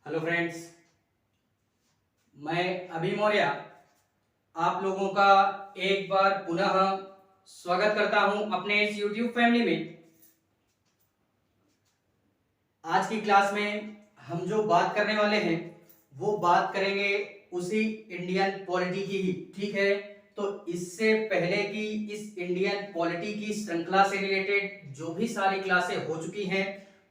Hello friends, मैं अभी मौर्य आप लोगों का एक बार पुनः स्वागत करता हूं अपने इस YouTube फैमिली में। आज की क्लास में हम जो बात करने वाले हैं वो बात करेंगे उसी इंडियन पॉलिटी की ही। ठीक है, तो इससे पहले की इस इंडियन पॉलिटी की श्रृंखला से रिलेटेड जो भी सारी क्लासें हो चुकी हैं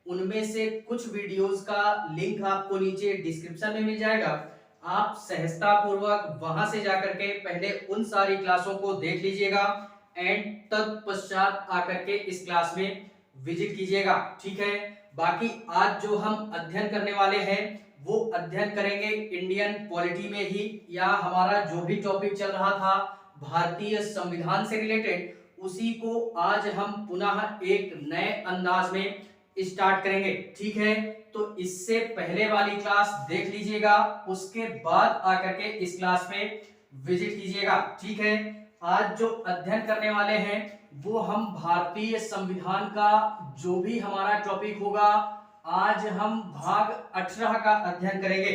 उनमें से कुछ वीडियोस का लिंक आपको नीचे डिस्क्रिप्शन में मिल जाएगा। आप सहजता पूर्वक वहां से जाकर के पहले उन सारी क्लासों को देख लीजिएगा एंड तत्पश्चात आकर के इस क्लास में विजिट कीजिएगा। ठीक है, बाकी आज जो हम अध्ययन करने वाले हैं वो अध्ययन करेंगे इंडियन पॉलिटी में ही, या हमारा जो भी टॉपिक चल रहा था भारतीय संविधान से रिलेटेड उसी को आज हम पुनः एक नए अंदाज में स्टार्ट करेंगे। ठीक है, तो इससे पहले वाली क्लास देख लीजिएगा, उसके बाद आकर के इस क्लास में विजिट कीजिएगा। ठीक है, आज जो अध्ययन करने वाले हैं वो हम भारतीय संविधान का जो भी हमारा टॉपिक होगा आज हम भाग 18 का अध्ययन करेंगे।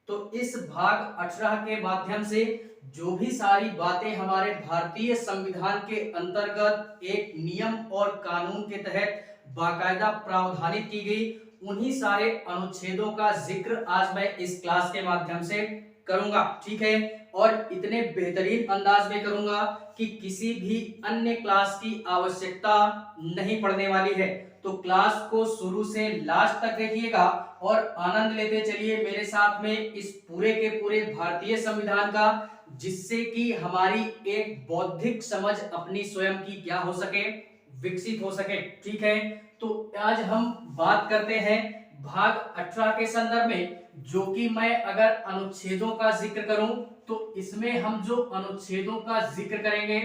तो इस भाग 18 के माध्यम से जो भी सारी बातें हमारे भारतीय संविधान के अंतर्गत एक नियम और कानून के तहत बाकायदा प्रावधानित की गई उन्हीं सारे अनुच्छेदों का जिक्र आज मैं इस क्लास के माध्यम से करूंगा। ठीक है, और इतने बेहतरीन अंदाज में करूंगा कि किसी भी अन्य क्लास की आवश्यकता नहीं पड़ने वाली है। तो क्लास को शुरू से लास्ट तक देखिएगा और आनंद लेते चलिए मेरे साथ में इस पूरे के पूरे भारतीय संविधान का, जिससे कि हमारी एक बौद्धिक समझ अपनी स्वयं की क्या हो सके, विकसित हो सके। ठीक है, तो आज हम बात करते हैं भाग 18 के संदर्भ में, जो कि मैं अगर अनुच्छेदों का जिक्र करूं तो इसमें हम जो अनुच्छेदों का जिक्र करेंगे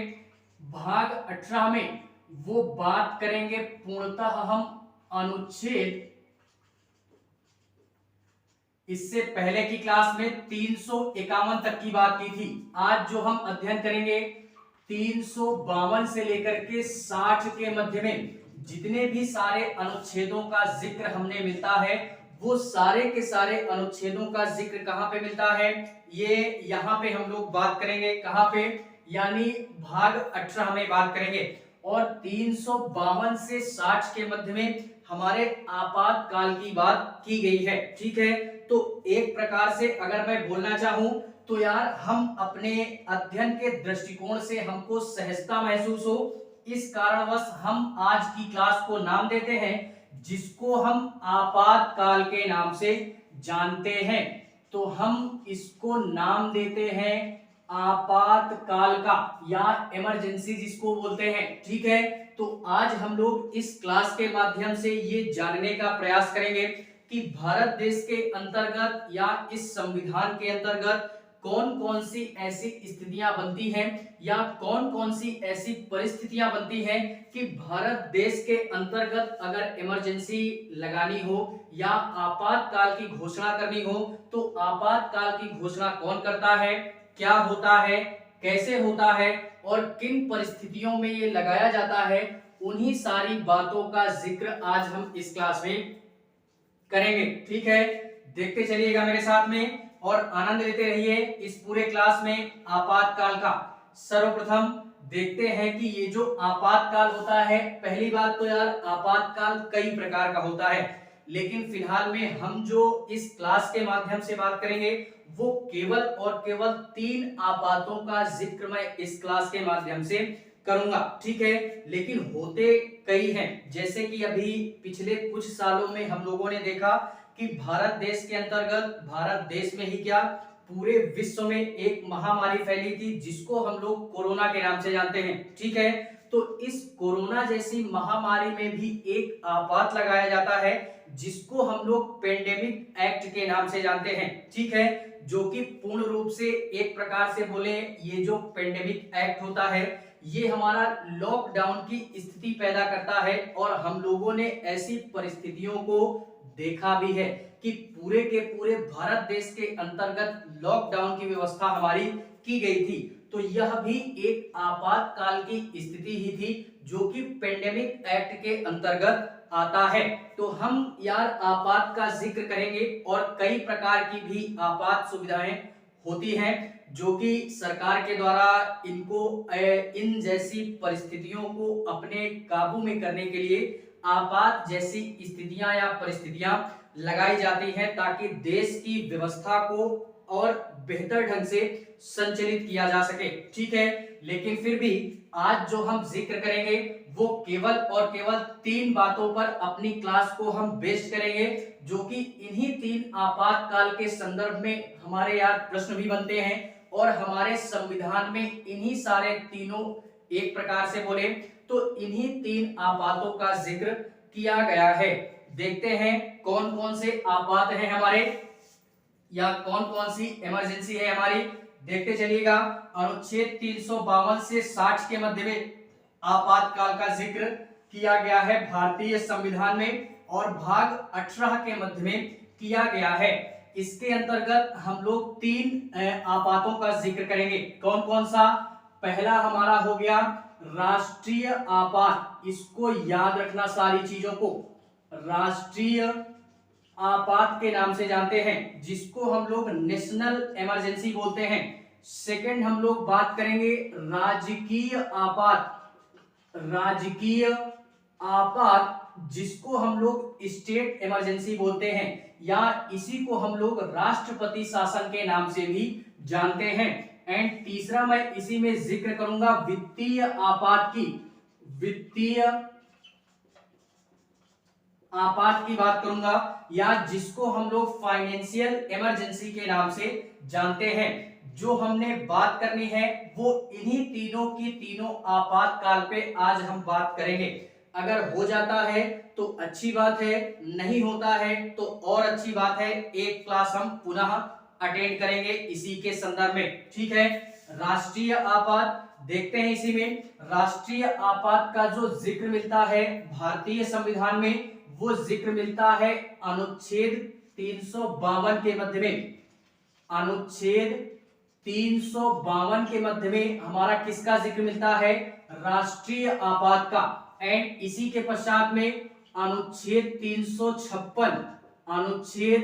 भाग 18 में वो बात करेंगे पूर्णतः हम अनुच्छेद, इससे पहले की क्लास में 351 तक की बात की थी। आज जो हम अध्ययन करेंगे 352 से लेकर के 60 के मध्य में जितने भी सारे अनुच्छेदों का जिक्र हमने मिलता है वो सारे के सारे अनुच्छेदों का जिक्र कहां पे मिलता है, ये यहां पे हम लोग बात करेंगे। कहां पे, यानी भाग 18 में बात करेंगे। और 352 से 60 के मध्य में हमारे आपातकाल की बात की गई है। ठीक है, तो एक प्रकार से अगर मैं बोलना चाहूं तो यार हम अपने अध्ययन के दृष्टिकोण से हमको सहजता महसूस हो, इस कारणवश हम आज की क्लास को नाम देते हैं जिसको हम आपातकाल के नाम से जानते हैं। तो हम इसको नाम देते हैं आपातकाल का, या इमरजेंसी जिसको बोलते हैं। ठीक है, तो आज हम लोग इस क्लास के माध्यम से ये जानने का प्रयास करेंगे कि भारत देश के अंतर्गत या इस संविधान के अंतर्गत कौन कौन सी ऐसी स्थितियां बनती हैं या कौन कौन सी ऐसी परिस्थितियां बनती हैं कि भारत देश के अंतर्गत अगर इमरजेंसी लगानी हो या आपातकाल की घोषणा करनी हो तो आपातकाल की घोषणा कौन करता है, क्या होता है, कैसे होता है और किन परिस्थितियों में ये लगाया जाता है, उन्हीं सारी बातों का जिक्र आज हम इस क्लास में करेंगे। ठीक है, देखते चलिएगा मेरे साथ में और आनंद लेते रहिए इस पूरे क्लास में आपातकाल का। सर्वप्रथम देखते हैं कि ये जो आपातकाल होता है, पहली बात तो यार आपातकाल कई प्रकार का होता है, लेकिन फिलहाल में हम जो इस क्लास के माध्यम से बात करेंगे वो केवल और केवल 3 आपातों का जिक्र मैं इस क्लास के माध्यम से करूंगा। ठीक है, लेकिन होते कई हैं, जैसे कि अभी पिछले कुछ सालों में हम लोगों ने देखा कि भारत देश के अंतर्गत, भारत देश में ही क्या पूरे विश्व में एक महामारी फैली थी जिसको हम लोग कोरोना के नाम से जानते हैं। ठीक है, तो इस कोरोना जैसी महामारी में भी एक आपात लगाया जाता है जिसको हम लोग पेंडेमिक एक्ट के नाम से जानते हैं। ठीक है, जो कि पूर्ण रूप से एक प्रकार से बोले ये जो पेंडेमिक एक्ट होता है ये हमारा लॉकडाउन की स्थिति पैदा करता है और हम लोगों ने ऐसी परिस्थितियों को देखा भी है कि पूरे के पूरे भारत देश के अंतर्गत लॉकडाउन की व्यवस्था हमारी की गई थी। तो यह भी एक आपातकाल की स्थिति ही थी जो कि पेंडेमिक एक्ट के अंतर्गत आता है। तो हम यार आपात का जिक्र करेंगे और कई प्रकार की भी आपात सुविधाएं होती हैं जो कि सरकार के द्वारा इनको इन जैसी परिस्थितियों को अपने काबू में करने के लिए आपात जैसी स्थितियां या परिस्थितियां लगाई जाती हैं ताकि देश की व्यवस्था को और बेहतर ढंग से संचालित किया जा सके। ठीक है, लेकिन फिर भी आज जो हम जिक्र करेंगे वो केवल और केवल 3 बातों पर अपनी क्लास को हम बेस्ड करेंगे जो कि इन्हीं 3 आपातकाल के संदर्भ में हमारे यार प्रश्न भी बनते हैं और हमारे संविधान में इन्हीं सारे तीनों एक प्रकार से बोले तो इन्हीं 3 आपातों का जिक्र किया गया है। देखते हैं कौन कौन से आपात हैं हमारे या कौन कौन सी इमरजेंसी है हमारी। देखते चलिएगा। अनुच्छेद 352 से 60 के मध्य में आपातकाल का जिक्र किया गया है भारतीय संविधान में और भाग 18 के मध्य में किया गया है। इसके अंतर्गत हम लोग 3 आपातों का जिक्र करेंगे। कौन कौन सा? पहला हमारा हो गया राष्ट्रीय आपात। इसको याद रखना सारी चीजों को। राष्ट्रीय आपात के नाम से जानते हैं जिसको हम लोग नेशनल इमरजेंसी बोलते हैं। सेकंड हम लोग बात करेंगे राजकीय आपात। राजकीय आपात जिसको हम लोग स्टेट इमरजेंसी बोलते हैं या इसी को हम लोग राष्ट्रपति शासन के नाम से भी जानते हैं। एंड तीसरा मैं इसी में जिक्र करूंगा वित्तीय आपात की। वित्तीय आपात की बात करूंगा या जिसको हम लोग फाइनेंशियल इमरजेंसी के नाम से जानते हैं। जो हमने बात करनी है वो इन्हीं तीनों की तीनों आपातकाल पे आज हम बात करेंगे। अगर हो जाता है तो अच्छी बात है, नहीं होता है तो और अच्छी बात है। एक क्लास हम पुनः अटेंड करेंगे इसी के संदर्भ में। ठीक है, राष्ट्रीय आपात देखते हैं। इसी में राष्ट्रीय आपात का जो जिक्र मिलता है भारतीय संविधान में वो जिक्र मिलता है अनुच्छेद 352 के मध्य में। अनुच्छेद 352 के मध्य में हमारा किसका जिक्र मिलता है? राष्ट्रीय आपात का। एंड इसी के पश्चात में अनुच्छेद 356, अनुच्छेद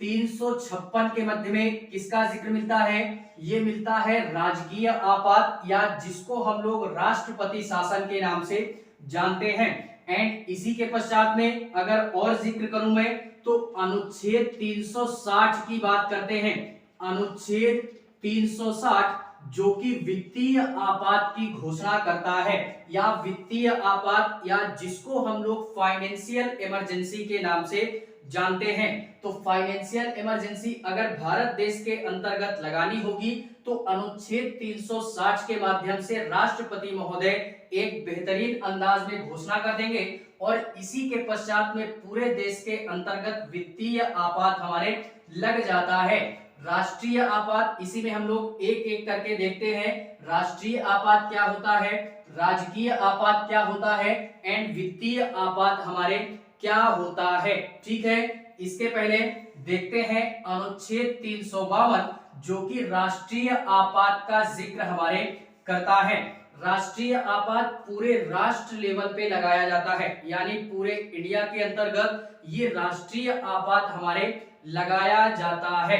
356 के मध्य में किसका जिक्र मिलता है? ये मिलता है राजकीय आपात या जिसको हम लोग राष्ट्रपति शासन के नाम से जानते हैं। एंड इसी के पश्चात में अगर और जिक्र करूं मैं तो अनुच्छेद 360 की बात करते हैं। अनुच्छेद 360 जो कि वित्तीय आपात की घोषणा करता है या वित्तीय आपात या जिसको हम लोग फाइनेंशियल इमरजेंसी के नाम से जानते हैं। तो फाइनेंशियल इमरजेंसी अगर भारत देश के अंतर्गत लगानी होगी तो अनुच्छेद 360 के माध्यम से राष्ट्रपति महोदय एक बेहतरीन अंदाज में घोषणा कर देंगे और इसी के पश्चात में पूरे देश के अंतर्गत वित्तीय आपात हमारे लग जाता है। राष्ट्रीय आपात इसी में हम लोग एक एक करके देखते हैं। राष्ट्रीय आपात क्या होता है, राजकीय आपात क्या होता है एंड वित्तीय आपात हमारे क्या होता है। ठीक है, इसके पहले देखते हैं अनुच्छेद 352 जो कि राष्ट्रीय आपात का जिक्र हमारे करता है। राष्ट्रीय आपात पूरे राष्ट्र लेवल पे लगाया जाता है यानी पूरे इंडिया के अंतर्गत ये राष्ट्रीय आपात हमारे लगाया जाता है।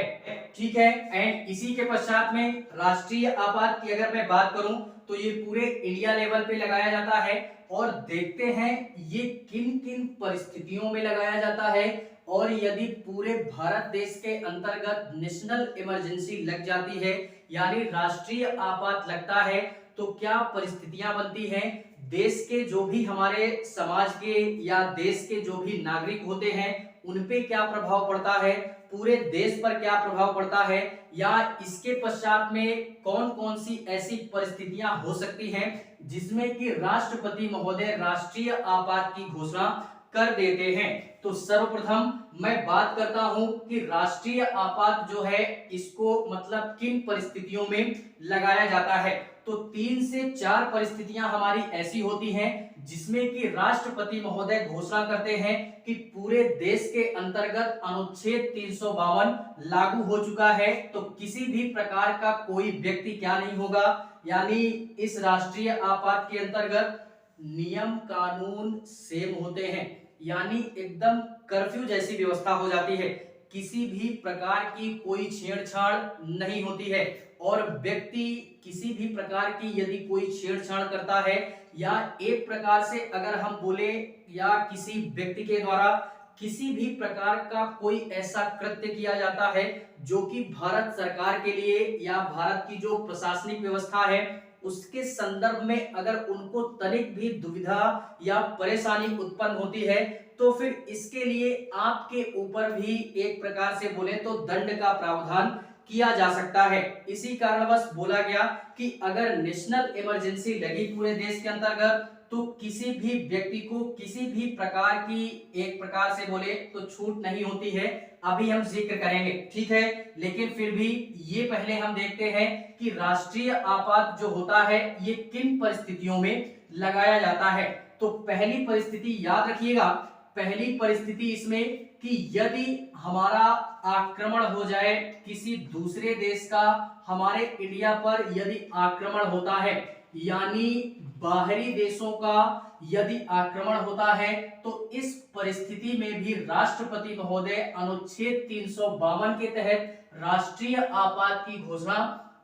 ठीक है, एंड इसी के पश्चात में राष्ट्रीय आपात की अगर मैं बात करूं तो ये पूरे इंडिया लेवल पे लगाया जाता है और देखते हैं ये किन किन परिस्थितियों में लगाया जाता है और यदि पूरे भारत देश के अंतर्गत नेशनल इमरजेंसी लग जाती है यानी राष्ट्रीय आपात लगता है तो क्या परिस्थितियां बनती हैं। देश के जो भी हमारे समाज के या देश के जो भी नागरिक होते हैं उन पे क्या प्रभाव पड़ता है, पूरे देश पर क्या प्रभाव पड़ता है या इसके पश्चात में कौन कौन सी ऐसी परिस्थितियां हो सकती हैं जिसमें कि राष्ट्रपति महोदय राष्ट्रीय आपात की घोषणा कर देते हैं। तो सर्वप्रथम मैं बात करता हूं कि राष्ट्रीय आपात जो है इसको मतलब किन परिस्थितियों में लगाया जाता है। तो 3 से 4 परिस्थितियां हमारी ऐसी होती हैं जिसमें कि राष्ट्रपति महोदय घोषणा करते हैं कि पूरे देश के अंतर्गत अनुच्छेद 352 लागू हो चुका है तो किसी भी प्रकार का कोई व्यक्ति क्या नहीं होगा यानी इस राष्ट्रीय आपात के अंतर्गत नियम कानून सेम होते हैं। यानी एकदम कर्फ्यू जैसी व्यवस्था हो जाती है। किसी भी प्रकार की कोई छेड़छाड़ नहीं होती है और व्यक्ति किसी भी प्रकार की यदि कोई छेड़छाड़ करता है या एक प्रकार से अगर हम बोले या किसी व्यक्ति के द्वारा किसी भी प्रकार का कोई ऐसा कृत्य किया जाता है जो कि भारत सरकार के लिए या भारत की जो प्रशासनिक व्यवस्था है उसके संदर्भ में अगर उनको तनिक भी दुविधा या परेशानी उत्पन्न होती है तो फिर इसके लिए आपके ऊपर भी एक प्रकार से बोले तो दंड का प्रावधान किया जा सकता है। इसी कारणवश बोला गया कि अगर नेशनल इमरजेंसी लगी पूरे देश के अंतर्गत तो किसी भी व्यक्ति को किसी भी प्रकार की एक प्रकार से बोले तो छूट नहीं होती है। अभी हम जिक्र करेंगे, ठीक है, लेकिन फिर भी ये पहले हम देखते हैं कि राष्ट्रीय आपात जो होता है ये किन परिस्थितियों में लगाया जाता है। तो पहली परिस्थिति याद रखिएगा, पहली परिस्थिति इसमें कि यदि हमारा आक्रमण हो जाए किसी दूसरे देश का हमारे इंडिया पर यदि आक्रमण होता है यानी बाहरी देशों का यदि आक्रमण होता है तो इस परिस्थिति में भी राष्ट्रपति महोदय अनुच्छेद 352 के तहत राष्ट्रीय आपात की घोषणा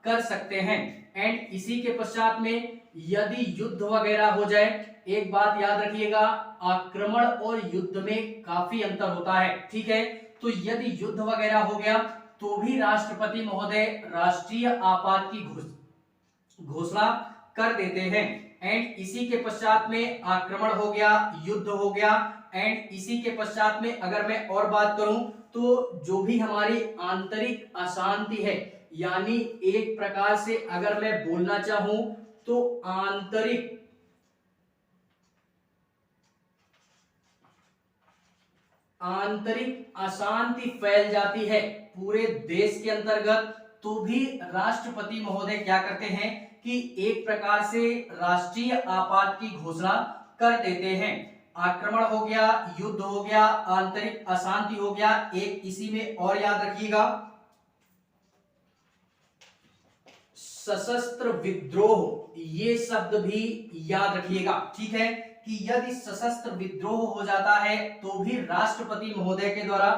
कर सकते हैं। एंड इसी के पश्चात में यदि युद्ध वगैरह हो जाए, एक बात याद रखिएगा, आक्रमण और युद्ध में काफी अंतर होता है, ठीक है, तो यदि युद्ध वगैरह हो गया तो भी राष्ट्रपति महोदय राष्ट्रीय आपात की घोषणा कर देते हैं। एंड इसी के पश्चात में आक्रमण हो गया, युद्ध हो गया, एंड इसी के पश्चात में अगर मैं और बात करूं तो जो भी हमारी आंतरिक अशांति है यानी एक प्रकार से अगर मैं बोलना चाहूं तो आंतरिक अशांति फैल जाती है पूरे देश के अंतर्गत तो भी राष्ट्रपति महोदय क्या करते हैं कि एक प्रकार से राष्ट्रीय आपात की घोषणा कर देते हैं। आक्रमण हो गया, युद्ध हो गया, आंतरिक अशांति हो गया, एक इसी में और याद रखिएगा सशस्त्र विद्रोह, ये शब्द भी याद रखिएगा, ठीक है, कि यदि सशस्त्र विद्रोह हो जाता है तो भी राष्ट्रपति महोदय के द्वारा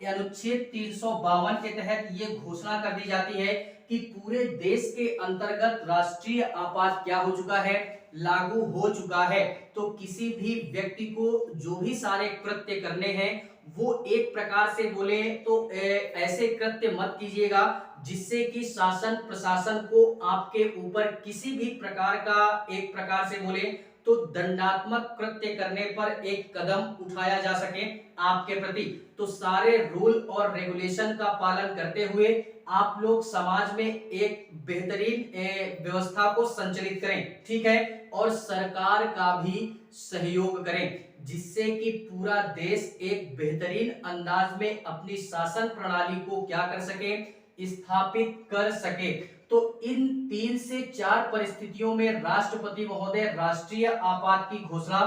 अनुच्छेद 352 के तहत ये घोषणा कर दी जाती है कि पूरे देश के अंतर्गत राष्ट्रीय आपात क्या हो चुका है, लागू हो चुका है। तो किसी भी व्यक्ति को जो भी सारे कृत्य करने हैं वो एक प्रकार से बोले तो ऐसे कृत्य मत कीजिएगा जिससे कि शासन प्रशासन को आपके ऊपर किसी भी प्रकार का एक प्रकार से बोले तो दंडात्मक कृत्य करने पर एक कदम उठाया जा सके आपके प्रति। तो सारे रूल और रेगुलेशन का पालन करते हुए आप लोग समाज में एक बेहतरीन व्यवस्था को संचालित करें, ठीक है, और सरकार का भी सहयोग करें जिससे कि पूरा देश एक बेहतरीन अंदाज में अपनी शासन प्रणाली को क्या कर सके, स्थापित कर सके। तो इन 3 से 4 परिस्थितियों में राष्ट्रपति महोदय राष्ट्रीय आपात की घोषणा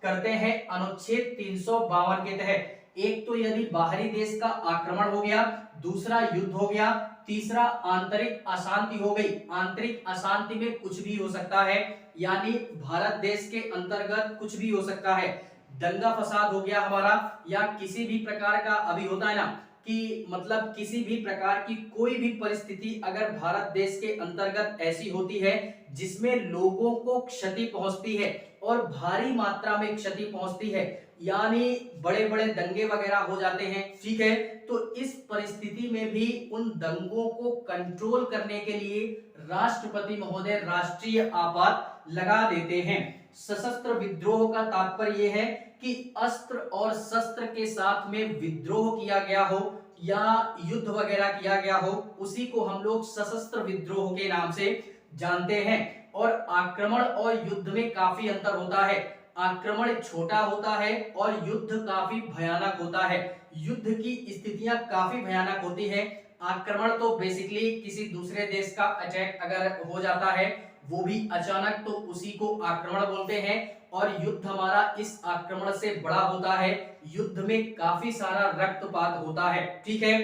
करते हैं अनुच्छेद 352 के तहत। एक तो यदि बाहरी देश का आक्रमण हो गया, दूसरा युद्ध हो गया, तीसरा आंतरिक अशांति हो गई। आंतरिक अशांति में कुछ भी हो सकता है यानी भारत देश के अंतर्गत कुछ भी हो सकता है, दंगा फसाद हो गया हमारा या किसी भी प्रकार का अभी होता है ना कि मतलब किसी भी प्रकार की कोई भी परिस्थिति अगर भारत देश के अंतर्गत ऐसी होती है जिसमें लोगों को क्षति पहुंचती है और भारी मात्रा में क्षति पहुंचती है यानी बड़े बड़े दंगे वगैरह हो जाते हैं, ठीक है, तो इस परिस्थिति में भी उन दंगों को कंट्रोल करने के लिए राष्ट्रपति महोदय राष्ट्रीय आपात लगा देते हैं। सशस्त्र विद्रोह का तात्पर्य यह है कि अस्त्र और शस्त्र के साथ में विद्रोह किया गया हो या युद्ध वगैरह किया गया हो, उसी को हम लोग सशस्त्र विद्रोह के नाम से जानते हैं। और आक्रमण और युद्ध में काफी अंतर होता है। आक्रमण छोटा होता है और युद्ध काफी भयानक होता है। युद्ध की स्थितियां काफी भयानक होती है। आक्रमण तो बेसिकली किसी दूसरे देश का अटैक अगर हो जाता है वो भी अचानक, तो उसी को आक्रमण बोलते हैं। और युद्ध हमारा इस आक्रमण से बड़ा होता है। युद्ध में काफी सारा रक्तपात होता है, ठीक है।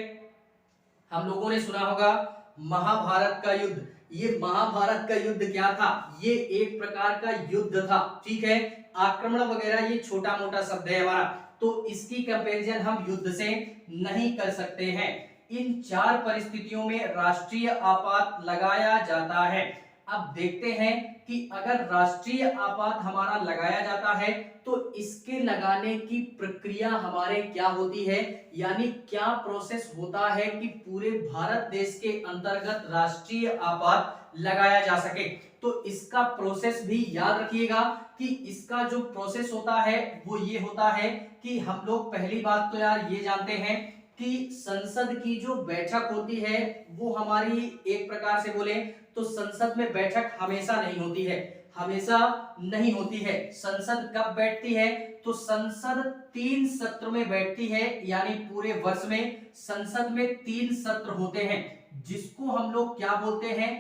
हम लोगों ने सुना होगा महाभारत का युद्ध। ये महाभारत का युद्ध क्या था? ये एक प्रकार का युद्ध था, ठीक है। आक्रमण वगैरह ये छोटा मोटा शब्द है हमारा। तो तो इसकी कंपैरिजन हम युद्ध से नहीं कर सकते हैं। इन 4 परिस्थितियों में राष्ट्रीय आपात लगाया जाता है। अब देखते हैं कि अगर राष्ट्रीय आपात हमारा लगाया जाता है तो इसके लगाने की प्रक्रिया हमारे क्या होती है, यानी क्या प्रोसेस होता है कि पूरे भारत देश के अंतर्गत राष्ट्रीय आपात लगाया जा सके। तो इसका प्रोसेस भी याद रखिएगा कि इसका जो प्रोसेस होता है वो ये होता है कि हम लोग पहली बात तो यार ये जानते हैं कि संसद की जो बैठक होती है वो हमारी एक प्रकार से बोले तो संसद में बैठक हमेशा नहीं होती है, हमेशा नहीं होती है। संसद कब बैठती है, तो संसद 3 सत्र में बैठती है, यानी पूरे वर्ष में संसद में 3 सत्र होते हैं, जिसको हम लोग क्या बोलते हैं,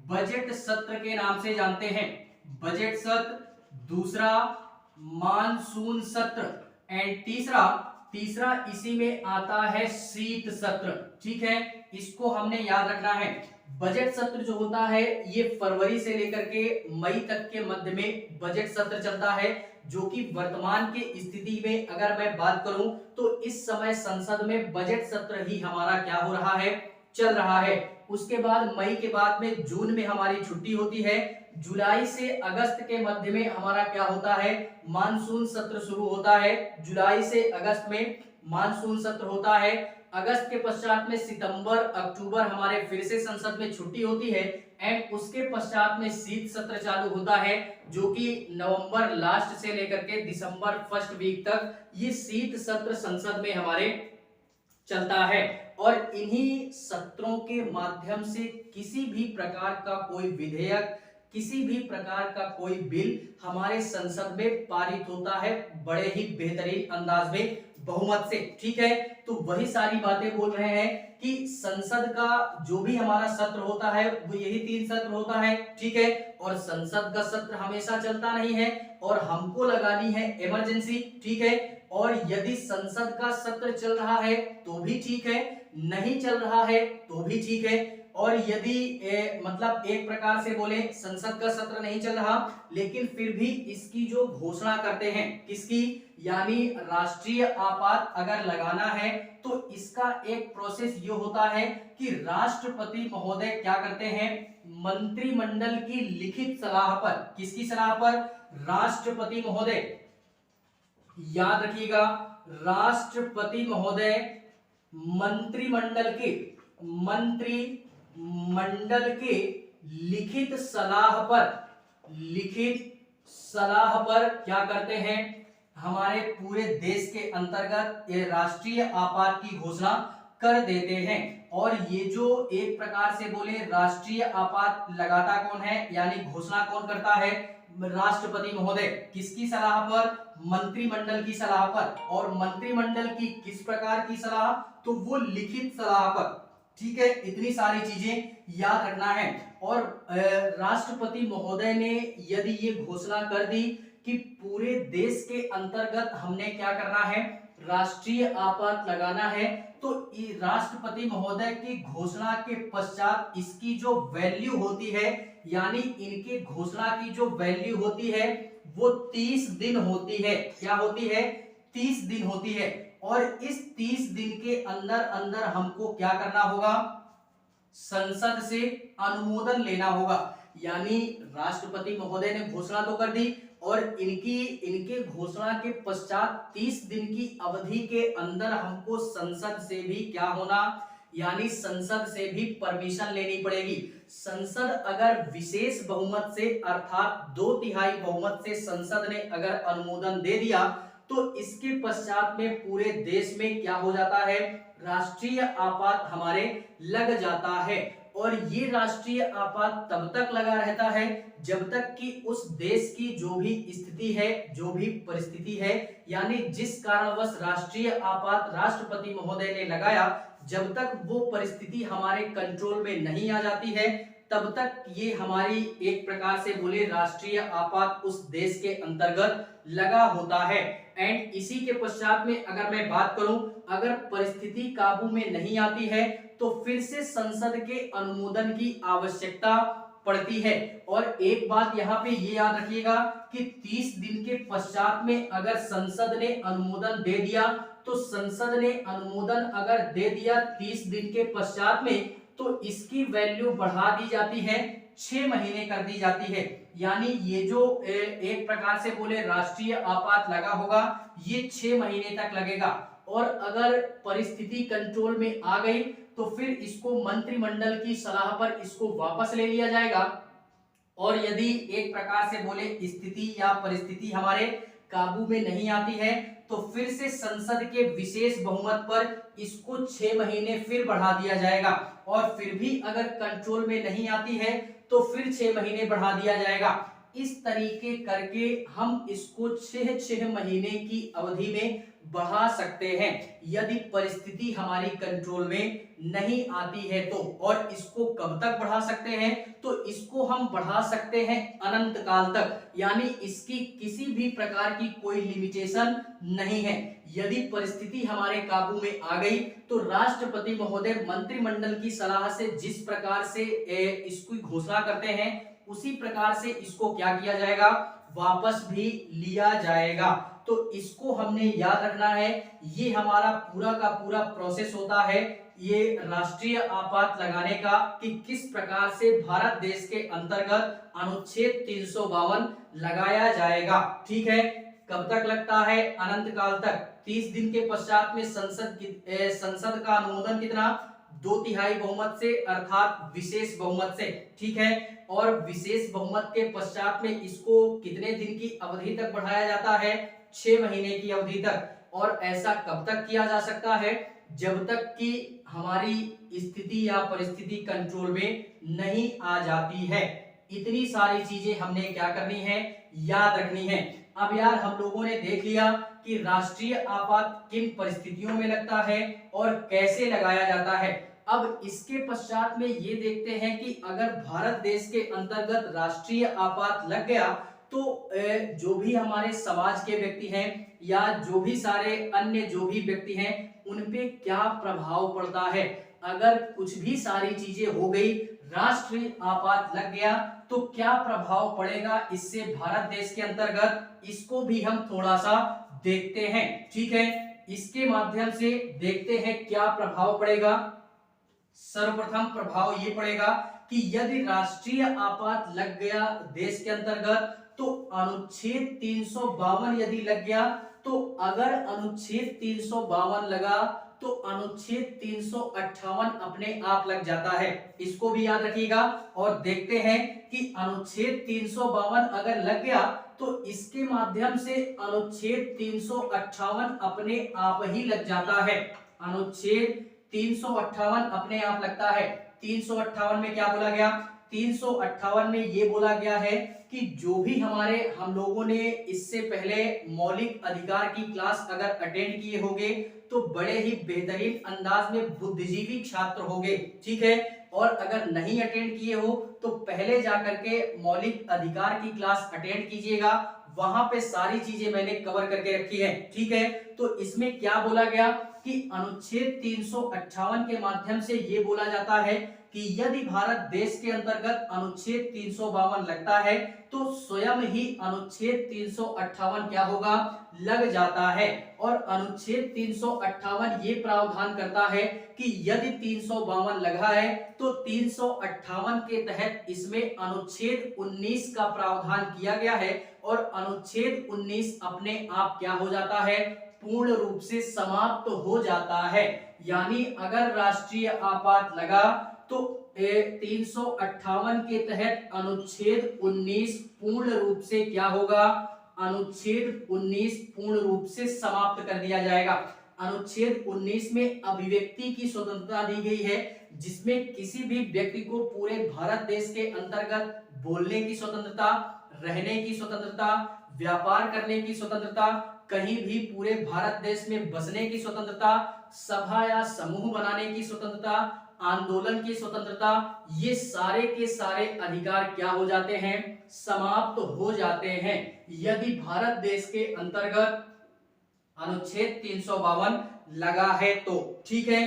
बजट सत्र के नाम से जानते हैं। बजट सत्र, दूसरा मानसून सत्र एंड तीसरा इसी में आता है शीत सत्र। ठीक है, इसको हमने याद रखना है। बजट सत्र जो होता है ये फरवरी से लेकर के मई तक के मध्य में बजट सत्र चलता है, जो कि वर्तमान के स्थिति में अगर मैं बात करूं तो इस समय संसद में बजट सत्र ही हमारा क्या हो रहा है, चल रहा है। उसके बाद मई के बाद में जून में हमारी छुट्टी होती है, जुलाई से अगस्त के मध्य में हमारा क्या होता है, मानसून सत्र शुरू होता है। जुलाई से अगस्त में मानसून सत्र होता है। अगस्त के पश्चात में सितंबर अक्टूबर हमारे फिर से संसद में छुट्टी होती है एंड उसके पश्चात में शीत सत्र चालू होता है, जो कि नवंबर लास्ट से लेकर के दिसंबर फर्स्ट वीक तक ये शीत सत्र संसद में हमारे चलता है। और इन्हीं सत्रों के माध्यम से किसी भी प्रकार का कोई विधेयक, किसी भी प्रकार का कोई बिल हमारे संसद में पारित होता है बड़े ही बेहतरीन अंदाज में बहुमत से। ठीक है, तो वही सारी बातें बोल रहे हैं कि संसद का जो भी हमारा सत्र होता है वो यही 3 सत्र होता है। ठीक है, और संसद का सत्र हमेशा चलता नहीं है और हमको लगानी है इमरजेंसी। ठीक है, और यदि संसद का सत्र चल रहा है तो भी ठीक है, नहीं चल रहा है तो भी ठीक है, और यदि मतलब एक प्रकार से बोले संसद का सत्र नहीं चल रहा लेकिन फिर भी इसकी जो घोषणा करते हैं, किसकी, यानी राष्ट्रीय आपात अगर लगाना है तो इसका एक प्रोसेस ये होता है कि राष्ट्रपति महोदय क्या करते हैं, मंत्रिमंडल की लिखित सलाह पर, किसकी सलाह पर, राष्ट्रपति महोदय, याद रखिएगा, राष्ट्रपति महोदय मंत्रिमंडल के लिखित सलाह पर क्या करते हैं, हमारे पूरे देश के अंतर्गत ये राष्ट्रीय आपात की घोषणा कर देते हैं। और ये जो एक प्रकार से बोले राष्ट्रीय आपात लगाता कौन है, यानी घोषणा कौन करता है, राष्ट्रपति महोदय, किसकी सलाह पर, मंत्रिमंडल की सलाह पर। और मंत्रिमंडल की किस प्रकार की सलाह, तो वो लिखित सलाह पर। ठीक है, इतनी सारी चीजें याद रखना है। और राष्ट्रपति महोदय ने यदि ये घोषणा कर दी कि पूरे देश के अंतर्गत हमने क्या करना है, राष्ट्रीय आपात लगाना है, तो राष्ट्रपति महोदय की घोषणा के पश्चात इसकी जो वैल्यू होती है, यानी इनके घोषणा की जो वैल्यू होती है वो 30 दिन होती है। क्या होती है, 30 दिन होती है। और इस 30 दिन के अंदर अंदर हमको क्या करना होगा, संसद से अनुमोदन लेना होगा। यानी राष्ट्रपति महोदय ने घोषणा तो कर दी और इनके घोषणा के पश्चात 30 दिन की अवधि के अंदर हमको संसद से भी क्या होना, यानी संसद से भी परमिशन लेनी पड़ेगी। संसद अगर विशेष बहुमत से अर्थात 2/3 बहुमत से संसद ने अगर अनुमोदन दे दिया तो इसके पश्चात में पूरे देश में क्या हो जाता है, राष्ट्रीय आपात हमारे लग जाता है। और ये राष्ट्रीय आपात तब तक लगा रहता है जब तक कि उस देश की जो भी स्थिति है, जो भी परिस्थिति है, यानी जिस कारणवश राष्ट्रीय आपात राष्ट्रपति महोदय ने लगाया, जब तक वो परिस्थिति हमारे कंट्रोल में नहीं आ जाती है तब तक ये हमारी एक प्रकार से बोले राष्ट्रीय आपात उस देश के अंतर्गत लगा होता है। एंड इसी के पश्चात में अगर मैं बात करूं, अगर परिस्थिति काबू में नहीं आती है तो फिर से संसद के अनुमोदन की आवश्यकता पड़ती है। और एक बात यहाँ पे ये याद रखिएगा कि 30 दिन के पश्चात में अगर संसद ने अनुमोदन दे दिया, तो संसद ने अनुमोदन अगर दे दिया 30 दिन के पश्चात में, तो इसकी वैल्यू बढ़ा दी जाती है, 6 महीने कर दी जाती है। यानी ये जो एक प्रकार से बोले राष्ट्रीय आपात लगा होगा, ये 6 महीने तक लगेगा। और अगर परिस्थिति कंट्रोल में आ गई तो फिर इसको मंत्रिमंडल की सलाह पर इसको वापस ले लिया जाएगा। और यदि एक प्रकार से बोले स्थिति या परिस्थिति हमारे काबू में नहीं आती है, तो फिर से संसद के विशेष बहुमत पर इसको 6 महीने फिर बढ़ा दिया जाएगा। और फिर भी अगर कंट्रोल में नहीं आती है तो फिर 6 महीने बढ़ा दिया जाएगा। इस तरीके करके हम इसको 6 महीने की अवधि में बढ़ा सकते हैं यदि परिस्थिति हमारी कंट्रोल में नहीं आती है तो। और इसको कब तक बढ़ा सकते हैं, तो इसको हम बढ़ा सकते हैं अनंत काल तक, यानी इसकी किसी भी प्रकार की कोई लिमिटेशन नहीं है। यदि परिस्थिति हमारे काबू में आ गई तो राष्ट्रपति महोदय मंत्रिमंडल की सलाह से जिस प्रकार से इसकी घोषणा करते हैं, उसी प्रकार से इसको क्या किया जाएगा, वापस भी लिया जाएगा। तो इसको हमने याद रखना है। ये हमारा पूरा का पूरा प्रोसेस होता है ये राष्ट्रीय आपात लगाने का, कि किस प्रकार से भारत देश के अंतर्गत अनुच्छेद 352 लगाया जाएगा। ठीक है, कब तक लगता है, अनंत काल तक। 30 दिन के पश्चात में संसद का अनुमोदन कितना, 2/3 बहुमत से, अर्थात विशेष बहुमत से। ठीक है, और विशेष बहुमत के पश्चात में इसको कितने दिन की अवधि तक बढ़ाया जाता है, 6 महीने की अवधि तक। और ऐसा कब तक किया जा सकता है, जब तक कि हमारी स्थिति या परिस्थिति कंट्रोल में नहीं आ जाती है। इतनी सारी चीजें हमने क्या करनी है, याद रखनी है। अब यार हम लोगों ने देख लिया कि राष्ट्रीय आपात किन परिस्थितियों में लगता है और कैसे लगाया जाता है। अब इसके पश्चात में ये देखते हैं कि अगर भारत देश के अंतर्गत राष्ट्रीय आपात लग गया तो जो भी हमारे समाज के व्यक्ति हैं या जो भी सारे अन्य जो भी व्यक्ति हैं, उन पे क्या प्रभाव पड़ता है। अगर कुछ भी सारी चीजें हो गई, राष्ट्रीय आपात लग गया, तो क्या प्रभाव पड़ेगा इससे भारत देश के अंतर्गत, इसको भी हम थोड़ा सा देखते हैं। ठीक है, इसके माध्यम से देखते हैं क्या प्रभाव पड़ेगा। सर्वप्रथम प्रभाव ये पड़ेगा कि यदि राष्ट्रीय आपात लग गया देश के अंतर्गत, तो अनुच्छेद 352 यदि लग गया, तो अगर अनुच्छेद 352 लगा तो अनुच्छेद 358 अपने आप लग जाता है। इसको भी याद रखिएगा। और देखते हैं कि अनुच्छेद 352 अगर लग गया तो इसके माध्यम से अनुच्छेद 358 अपने आप ही लग जाता है। अनुच्छेद 358 अपने आप लगता है। 358 में क्या बोला गया, 358 में ये बोला गया है कि जो भी हम लोगों ने इससे पहले मौलिक अधिकार की क्लास अगर अटेंड किए होंगे तो बड़े ही बेहतरीन अंदाज में बुद्धिजीवी छात्र होंगे। ठीक है, और अगर नहीं अटेंड किए हो तो पहले जाकर के मौलिक अधिकार की क्लास अटेंड कीजिएगा, वहां पे सारी चीजें मैंने कवर करके रखी है। ठीक है, तो इसमें क्या बोला गया कि अनुच्छेद 358 के माध्यम से ये बोला जाता है कि यदि भारत देश के अंतर्गत अनुच्छेद 352 लगता है तो स्वयं ही अनुच्छेद 358 क्या होगा, लग जाता है। और अनुच्छेद 358 ये प्रावधान करता है कि यदि 352 लगा है तो 358 के तहत इसमें अनुच्छेद 19 का प्रावधान किया गया है। और अनुच्छेद 19 अपने आप क्या हो जाता है, पूर्ण रूप से समाप्त हो जाता है। यानी अगर राष्ट्रीय आपात लगा तो 358 के तहत अनुच्छेद 19 पूर्ण रूप से क्या होगा, अनुच्छेद 19 पूर्ण रूप से समाप्त कर दिया जाएगा। अनुच्छेद 19 में अभिव्यक्ति की स्वतंत्रता दी गई है, जिसमें किसी भी व्यक्ति को पूरे भारत देश के अंतर्गत बोलने की स्वतंत्रता, रहने की स्वतंत्रता, व्यापार करने की स्वतंत्रता, कहीं भी पूरे भारत देश में बसने की स्वतंत्रता, सभा या समूह बनाने की स्वतंत्रता, आंदोलन की स्वतंत्रता, ये सारे के सारे अधिकार क्या हो जाते हैं, समाप्त हो जाते हैं यदि भारत देश के अंतर्गत अनुच्छेद 352 लगा है तो। ठीक है,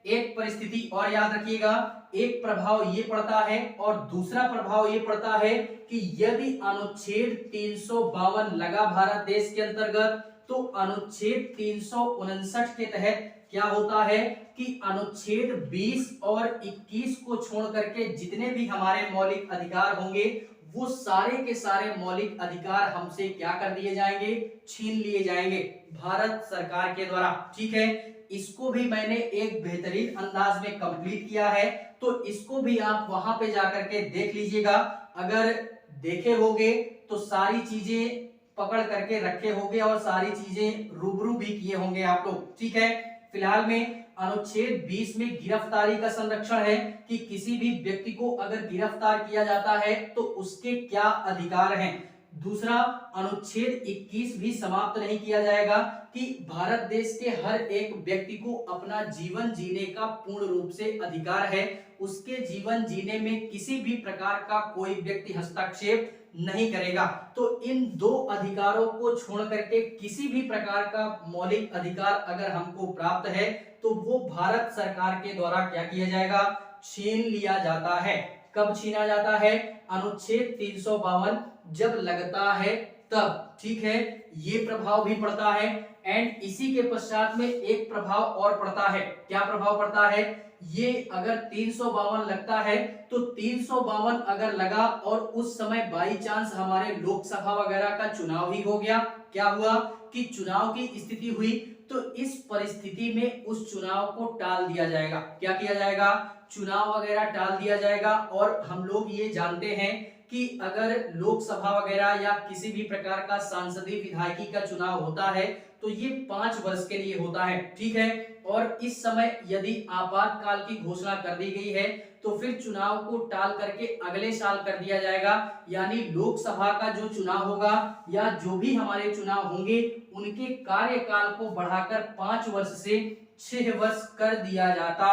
एक परिस्थिति और याद रखिएगा एक प्रभाव ये पड़ता है और दूसरा प्रभाव ये पड़ता है कि यदि अनुच्छेद 352 लगा भारत देश के अंतर्गत, तो अनुच्छेद 359 के तहत क्या होता है कि अनुच्छेद 20 और 21 को छोड़ करके जितने भी हमारे मौलिक अधिकार होंगे वो सारे के सारे मौलिक अधिकार हमसे क्या कर दिए जाएंगे, छीन लिए जाएंगे भारत सरकार के द्वारा। ठीक है, इसको भी मैंने एक बेहतरीन अंदाज में कंप्लीट किया है, तो इसको भी आप वहां पे जाकर के देख लीजिएगा। अगर देखे होगे तो सारी चीजें पकड़ करके रखे होंगे और सारी चीजें रूबरू भी किए होंगे आप लोग। ठीक है, फिलहाल में अनुच्छेद 20 में गिरफ्तारी का संरक्षण है कि किसी भी व्यक्ति को अगर गिरफ्तार किया जाता है तो उसके क्या अधिकार हैं। दूसरा, अनुच्छेद 21 भी समाप्त नहीं किया जाएगा कि भारत देश के हर एक व्यक्ति को अपना जीवन जीने का पूर्ण रूप से अधिकार है, उसके जीवन जीने में किसी भी प्रकार का कोई व्यक्ति हस्तक्षेप नहीं करेगा। तो इन दो अधिकारों को छोड़ करके किसी भी प्रकार का मौलिक अधिकार अगर हमको प्राप्त है तो वो भारत सरकार के द्वारा क्या किया जाएगा, छीन लिया जाता है। कब छीना जाता है, अनुच्छेद 352 जब लगता है तब। ठीक है, ये प्रभाव भी पड़ता है। एंड इसी के पश्चात में एक प्रभाव और पड़ता है। क्या प्रभाव पड़ता है, ये अगर 352 लगता है तो 352 अगर लगा और उस समय बाई चांस हमारे लोकसभा वगैरह का चुनाव ही हो गया, क्या हुआ कि चुनाव की स्थिति हुई, तो इस परिस्थिति में उस चुनाव को टाल दिया जाएगा। क्या किया जाएगा, चुनाव वगैरह टाल दिया जाएगा। और हम लोग ये जानते हैं कि अगर लोकसभा वगैरह या किसी भी प्रकार का सांसदीय विधायकी का चुनाव होता है तो ये 5 वर्ष के लिए होता है। ठीक है, और इस समय यदि आपातकाल की घोषणा कर दी गई है तो फिर चुनाव को टाल करके अगले साल कर दिया जाएगा। यानी लोकसभा का जो चुनाव होगा या जो भी हमारे चुनाव होंगे उनके कार्यकाल को बढ़ाकर 5 वर्ष से 6 वर्ष कर दिया जाता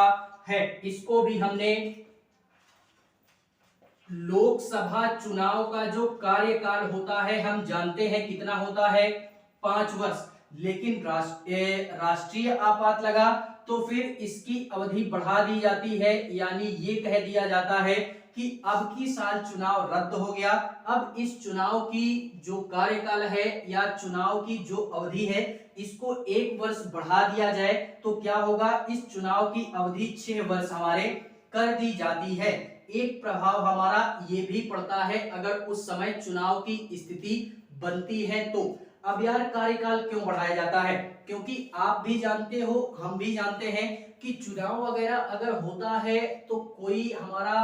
है। इसको भी हमने लोकसभा चुनाव का जो कार्यकाल होता है हम जानते हैं कितना होता है, 5 वर्ष। लेकिन राष्ट्रीय आपात लगा तो फिर इसकी अवधि बढ़ा दी जाती है। यानी ये कह दिया जाता है कि अब की साल चुनाव रद्द हो गया, अब इस चुनाव की जो कार्यकाल है या चुनाव की जो अवधि है इसको 1 वर्ष बढ़ा दिया जाए तो क्या होगा, इस चुनाव की अवधि 6 वर्ष हमारे कर दी जाती है। एक प्रभाव हमारा ये भी पड़ता है अगर उस समय चुनाव की स्थिति बनती है तो। अब यार कार्यकाल क्यों बढ़ाया जाता है, क्योंकि आप भी जानते हो हम भी जानते हैं कि चुनाव वगैरह अगर होता है तो कोई हमारा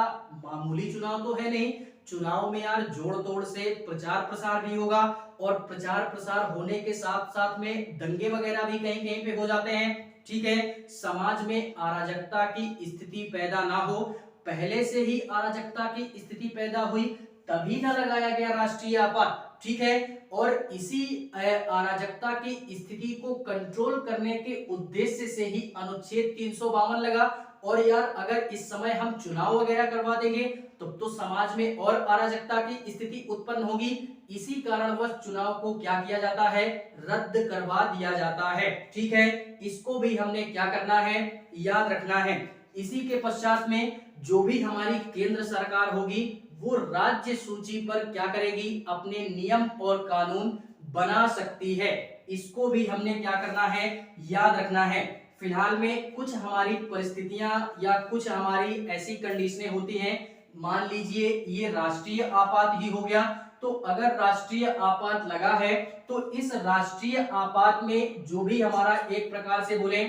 मामूली चुनाव तो है नहीं, चुनाव में यार जोड़ तोड़ से प्रचार प्रसार भी होगा और प्रचार प्रसार होने के साथ साथ में दंगे वगैरह भी कहीं कहीं पे हो जाते हैं। ठीक है, समाज में अराजकता की स्थिति पैदा ना हो, पहले से ही अराजकता की स्थिति पैदा हुई तभी ना लगाया गया राष्ट्रीय आपात। ठीक है, और इसी अराजकता की स्थिति को कंट्रोल करने के उद्देश्य से ही अनुच्छेद 352 लगा। और यार अगर इस समय हम चुनाव वगैरह करवा देंगे तो समाज में और अराजकता की स्थिति उत्पन्न होगी। इसी कारणवश चुनाव को क्या किया जाता है, रद्द करवा दिया जाता है। ठीक है, इसको भी हमने क्या करना है, याद रखना है। इसी के पश्चात में जो भी हमारी केंद्र सरकार होगी वो राज्य सूची पर क्या करेगी, अपने नियम और कानून बना सकती है। इसको भी हमने क्या करना है, याद रखना है। फिलहाल में कुछ हमारी परिस्थितियां या कुछ हमारी ऐसी कंडीशनें होती हैं, मान लीजिए ये राष्ट्रीय आपात ही हो गया, तो अगर राष्ट्रीय आपात लगा है तो इस राष्ट्रीय आपात में जो भी हमारा एक प्रकार से बोले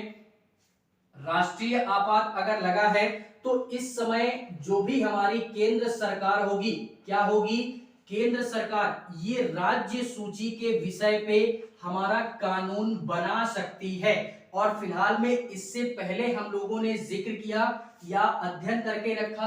राष्ट्रीय आपात अगर लगा है तो इस समय जो भी हमारी केंद्र सरकार होगी, क्या होगी, केंद्र सरकार ये राज्य सूची के विषय पे हमारा कानून बना सकती है। और फिलहाल में इससे पहले हम लोगों ने जिक्र किया या अध्ययन करके रखा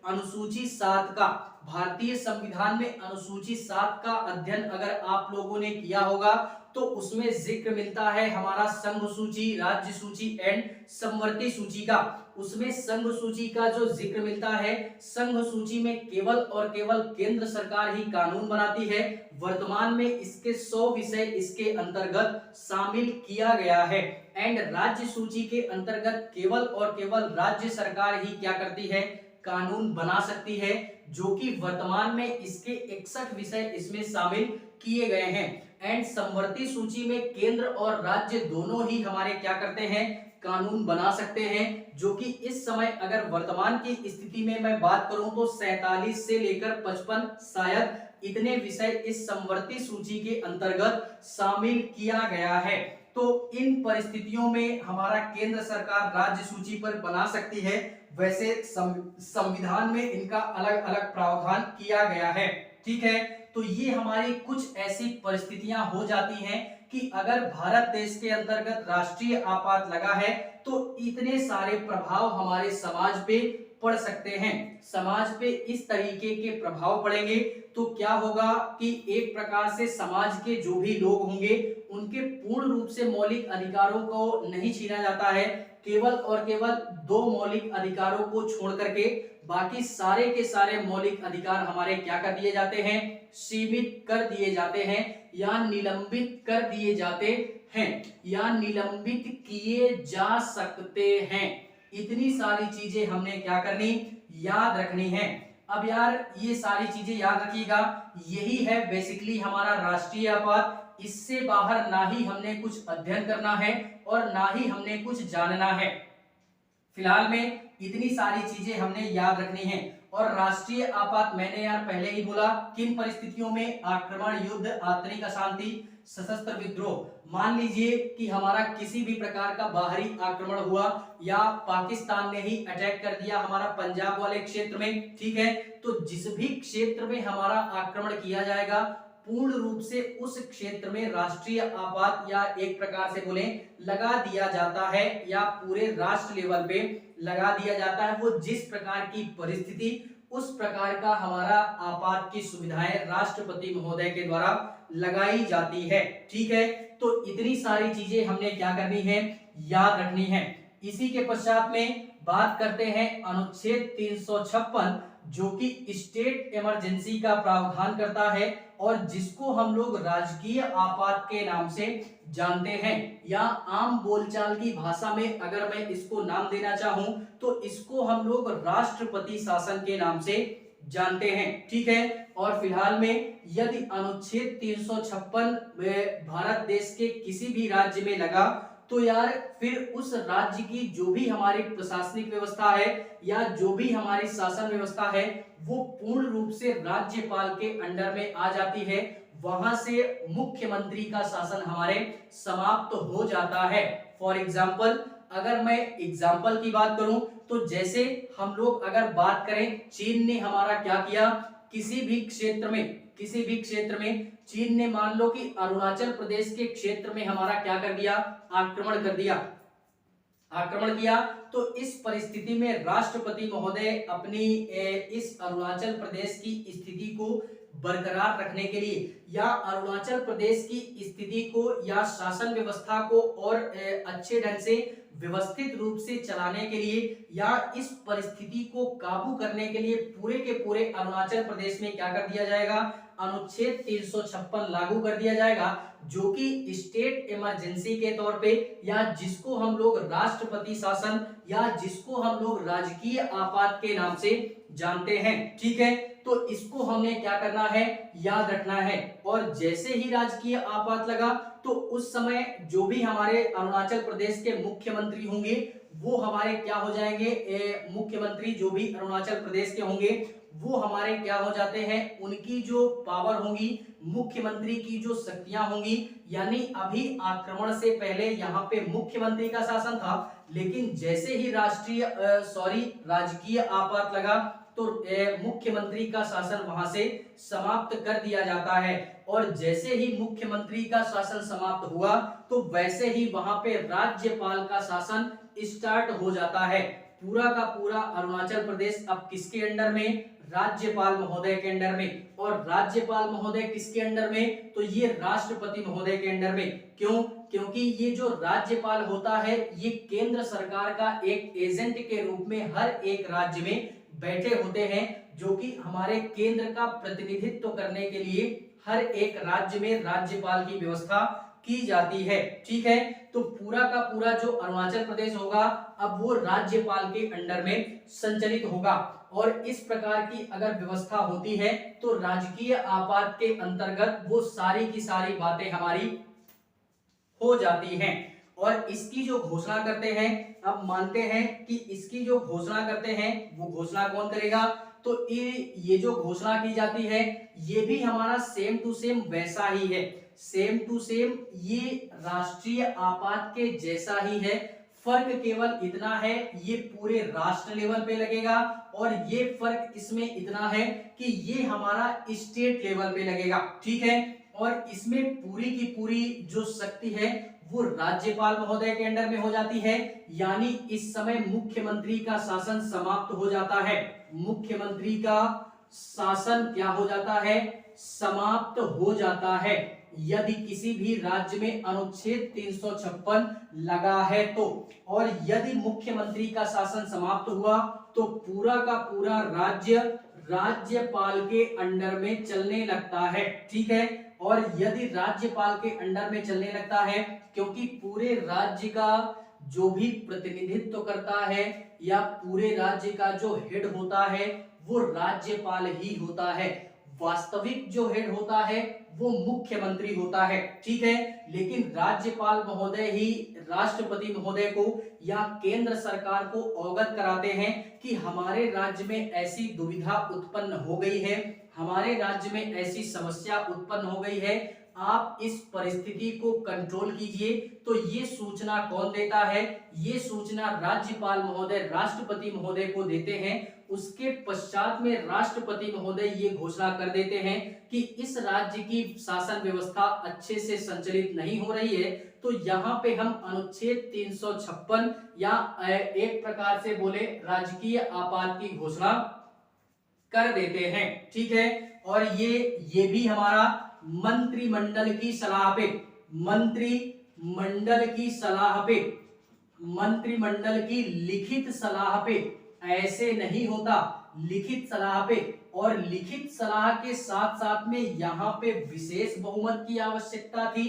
अनुसूची 7 का, भारतीय संविधान में अनुसूची 7 का अध्ययन अगर आप लोगों ने किया होगा तो उसमें जिक्र मिलता है हमारा संघ सूची, राज्य सूची एंड समवर्ती सूची का। उसमें संघ सूची का जो जिक्र मिलता है, संघ सूची में केवल और केवल केंद्र सरकार ही कानून बनाती है। वर्तमान में इसके 100 विषय इसके अंतर्गत शामिल किया गया है। एंड राज्य सूची के अंतर्गत केवल और केवल राज्य सरकार ही क्या करती है, कानून बना सकती है, जो कि वर्तमान में इसके 61 विषय इसमें शामिल किए गए हैं। एंड समवर्ती सूची में केंद्र और राज्य दोनों ही हमारे क्या करते हैं, कानून बना सकते हैं, जो कि इस समय अगर वर्तमान की स्थिति में मैं बात करूं तो 47 से लेकर 55 शायद इतने विषय इस समवर्ती सूची के अंतर्गत शामिल किया गया है। तो इन परिस्थितियों में हमारा केंद्र सरकार राज्य सूची पर बना सकती है, वैसे संविधान में इनका अलग अलग प्रावधान किया गया है। ठीक है, तो ये हमारी कुछ ऐसी परिस्थितियां हो जाती हैं कि अगर भारत देश के अंतर्गत राष्ट्रीय आपात लगा है तो इतने सारे प्रभाव हमारे समाज पे पड़ सकते हैं। समाज पे इस तरीके के प्रभाव पड़ेंगे तो क्या होगा कि एक प्रकार से समाज के जो भी लोग होंगे उनके पूर्ण रूप से मौलिक अधिकारों को नहीं छीना जाता है, केवल और केवल 2 मौलिक अधिकारों को छोड़ करके बाकी सारे के सारे मौलिक अधिकार हमारे क्या कर दिए जाते हैं, सीमित कर दिए जाते हैं या निलंबित कर दिए जाते हैं या निलंबित किए जा सकते हैं। इतनी सारी चीजें हमने क्या करनी, याद रखनी है। अब यार ये सारी चीजें याद रखिएगा, यही है बेसिकली हमारा राष्ट्रीय आपात। इससे बाहर ना ही हमने कुछ अध्ययन करना है और ना ही हमने कुछ जानना है। फिलहाल में इतनी सारी चीजें हमने याद रखनी है। और राष्ट्रीय आपात मैंने यार पहले ही बोला, किन परिस्थितियों में, आक्रमण, युद्ध, आंतरिक अशांति, सशस्त्र विद्रोह। मान लीजिए कि हमारा किसी भी प्रकार का बाहरी आक्रमण हुआ या पाकिस्तान ने ही अटैक कर दिया हमारा पंजाब वाले क्षेत्र में, ठीक है, तो जिस भी क्षेत्र में हमारा आक्रमण किया जाएगा पूर्ण रूप से उस क्षेत्र में राष्ट्रीय आपात या एक प्रकार से बोले लगा दिया जाता है या पूरे राष्ट्र लेवल पे लगा दिया जाता है। वो जिस प्रकार की परिस्थिति उस प्रकार का हमारा आपात की सुविधाएं राष्ट्रपति महोदय के द्वारा लगाई जाती है। ठीक है, तो इतनी सारी चीजें हमने क्या करनी है, याद रखनी है। इसी के पश्चात में बात करते हैं अनुच्छेद 356 जो कि स्टेट इमरजेंसी का प्रावधान करता है और जिसको हम लोग राजकीय आपात के नाम से जानते हैं या आम बोलचाल की भाषा में अगर मैं इसको नाम देना चाहूं तो इसको हम लोग राष्ट्रपति शासन के नाम से जानते हैं। ठीक है, और फिलहाल में यदि अनुच्छेद 356 भारत देश के किसी भी राज्य में लगा तो यार फिर उस राज्य की जो भी हमारी प्रशासनिक व्यवस्था है या जो भी हमारी शासन व्यवस्था है वो पूर्ण रूप से राज्यपाल के अंडर में आ जाती है। वहां से मुख्यमंत्री का शासन हमारे समाप्त हो जाता है। फॉर एग्जाम्पल अगर मैं एग्जाम्पल की बात करूं तो जैसे हम लोग अगर बात करें, चीन ने हमारा क्या किया, किसी भी क्षेत्र में चीन ने मान लो कि अरुणाचल प्रदेश के क्षेत्र में हमारा क्या कर दिया, आक्रमण किया। तो इस परिस्थिति में राष्ट्रपति महोदय अपनी इस अरुणाचल प्रदेश की स्थिति को बरकरार रखने के लिए या अरुणाचल प्रदेश की स्थिति को या शासन व्यवस्था को और अच्छे ढंग से व्यवस्थित रूप से चलाने के लिए या इस परिस्थिति को काबू करने के लिए पूरे के पूरे अरुणाचल प्रदेश में क्या कर दिया जाएगा, अनुच्छेद 356 लागू कर दिया जाएगा जो कि स्टेट इमरजेंसी के तौर पे या जिसको हम लोग राष्ट्रपति शासन या जिसको हम लोग राजकीय आपात के नाम से जानते हैं। ठीक है, तो इसको हमने क्या करना है, याद रखना है। और जैसे ही राजकीय आपात लगा तो उस समय जो भी हमारे अरुणाचल प्रदेश के मुख्यमंत्री होंगे वो हमारे क्या हो जाएंगे, मुख्यमंत्री जो भी अरुणाचल प्रदेश के होंगे वो हमारे क्या हो जाते हैं, उनकी जो पावर होंगी, मुख्यमंत्री की जो शक्तियां होंगी, यानी अभी आक्रमण से पहले यहाँ पे मुख्यमंत्री का शासन था, लेकिन जैसे ही राजकीय आपात लगा तो मुख्यमंत्री का शासन वहां से समाप्त कर दिया जाता है। और जैसे ही मुख्यमंत्री का शासन समाप्त हुआ तो वैसे ही वहां पे राज्यपाल का शासन स्टार्ट हो जाता है। पूरा का पूरा अरुणाचल प्रदेश अब किसके अंडर में, राज्यपाल महोदय के अंडर में। और राज्यपाल महोदय किसके अंडर में, तो ये राष्ट्रपति महोदय के अंडर में। क्यों? क्योंकि ये जो राज्यपाल होता है ये केंद्र सरकार का एक एजेंट के रूप में हर एक राज्य में बैठे होते हैं जो कि हमारे केंद्र का प्रतिनिधित्व करने के लिए हर एक राज्य में राज्यपाल की व्यवस्था की जाती है। ठीक है, तो पूरा का पूरा जो अरुणाचल प्रदेश होगा अब वो राज्यपाल के अंडर में संचालित होगा। और इस प्रकार की अगर व्यवस्था होती है तो राजकीय आपात के अंतर्गत वो सारी की सारी बातें हमारी हो जाती हैं। और इसकी जो घोषणा करते हैं, अब मानते हैं कि इसकी जो घोषणा करते हैं वो घोषणा कौन करेगा, तो ये जो घोषणा की जाती है ये भी हमारा सेम टू सेम वैसा ही है, सेम टू सेम ये राष्ट्रीय आपात के जैसा ही है। फर्क केवल इतना है ये पूरे राष्ट्र लेवल पे लगेगा और ये फर्क इसमें इतना है कि ये हमारा स्टेट लेवल पे लगेगा, ठीक है। और इसमें पूरी की पूरी जो शक्ति है वो राज्यपाल महोदय के अंडर में हो जाती है, यानी इस समय मुख्यमंत्री का शासन समाप्त हो जाता है। मुख्यमंत्री का शासन क्या हो जाता है, समाप्त हो जाता है यदि किसी भी राज्य में अनुच्छेद 356 लगा है तो। और यदि मुख्यमंत्री का शासन समाप्त हुआ तो पूरा का पूरा राज्य राज्यपाल के अंडर में चलने लगता है, ठीक है। और यदि राज्यपाल के अंडर में चलने लगता है, क्योंकि पूरे राज्य का जो भी प्रतिनिधित्व करता है या पूरे राज्य का जो हेड होता है वो राज्यपाल ही होता है, वास्तविक जो हेड होता है वो मुख्यमंत्री होता है, ठीक है। लेकिन राज्यपाल महोदय ही राष्ट्रपति महोदय को या केंद्र सरकार को अवगत कराते हैं कि हमारे राज्य में ऐसी दुविधा उत्पन्न हो गई है, हमारे राज्य में ऐसी समस्या उत्पन्न हो गई है, आप इस परिस्थिति को कंट्रोल कीजिए। तो ये सूचना कौन देता है, ये सूचना राज्यपाल महोदय राष्ट्रपति महोदय को देते हैं। उसके पश्चात में राष्ट्रपति महोदय ये घोषणा कर देते हैं कि इस राज्य की शासन व्यवस्था अच्छे से संचालित नहीं हो रही है, तो यहाँ पे हम अनुच्छेद 356 या एक प्रकार से बोले राजकीय आपात की घोषणा कर देते हैं, ठीक है। और ये भी हमारा मंत्रिमंडल की सलाह पे, मंत्रिमंडल की सलाह पे, मंत्रिमंडल की लिखित सलाह पे, ऐसे नहीं होता, लिखित सलाह पे। और लिखित सलाह के साथ साथ में यहाँ पे विशेष बहुमत की आवश्यकता थी,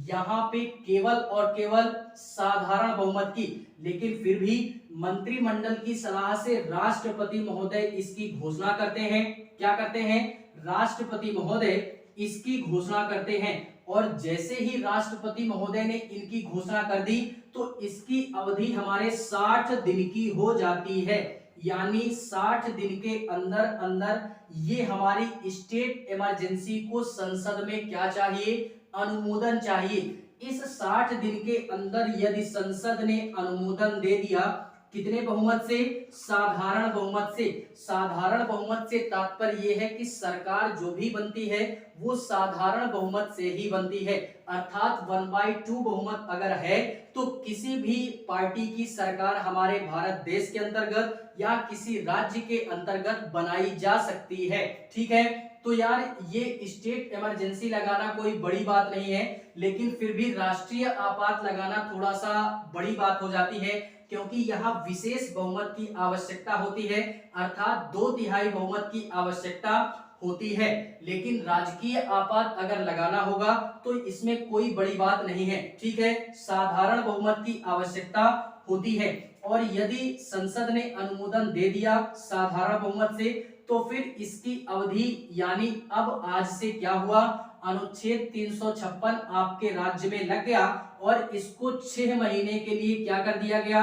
यहाँ पे केवल और केवल साधारण बहुमत की, लेकिन फिर भी मंत्रिमंडल की सलाह से राष्ट्रपति महोदय इसकी घोषणा करते हैं। क्या करते हैं, राष्ट्रपति महोदय इसकी घोषणा करते हैं। और जैसे ही राष्ट्रपति महोदय ने इनकी घोषणा कर दी तो इसकी अवधि हमारे 60 दिन की हो जाती है, यानी 60 दिन के अंदर अंदर ये हमारी स्टेट इमरजेंसी को संसद में क्या चाहिए, अनुमोदन चाहिए। इस 60 दिन के अंदर यदि संसद ने अनुमोदन दे दिया, कितने बहुमत से, साधारण बहुमत से। साधारण बहुमत से तात्पर्य यह है कि सरकार जो भी बनती है वो साधारण बहुमत से ही बनती है, अर्थात 1/2 बहुमत अगर है तो किसी भी पार्टी की सरकार हमारे भारत देश के अंतर्गत या किसी राज्य के अंतर्गत बनाई जा सकती है, ठीक है। तो यार ये स्टेट इमरजेंसी लगाना कोई बड़ी बात नहीं है, लेकिन फिर भी राष्ट्रीय आपात लगाना थोड़ा सा बड़ी बात हो जाती है, क्योंकि यहाँ विशेष बहुमत की आवश्यकता होती है, अर्थात 2/3 बहुमत की आवश्यकता होती है। लेकिन राजकीय आपात अगर लगाना होगा तो इसमें कोई बड़ी बात नहीं है, ठीक है, साधारण बहुमत की आवश्यकता होती है। और यदि संसद ने अनुमोदन दे दिया साधारण बहुमत से तो फिर इसकी अवधि, यानी अब आज से क्या हुआ, अनुच्छेद 356 आपके राज्य में लग गया और इसको 6 महीने के लिए क्या कर दिया गया,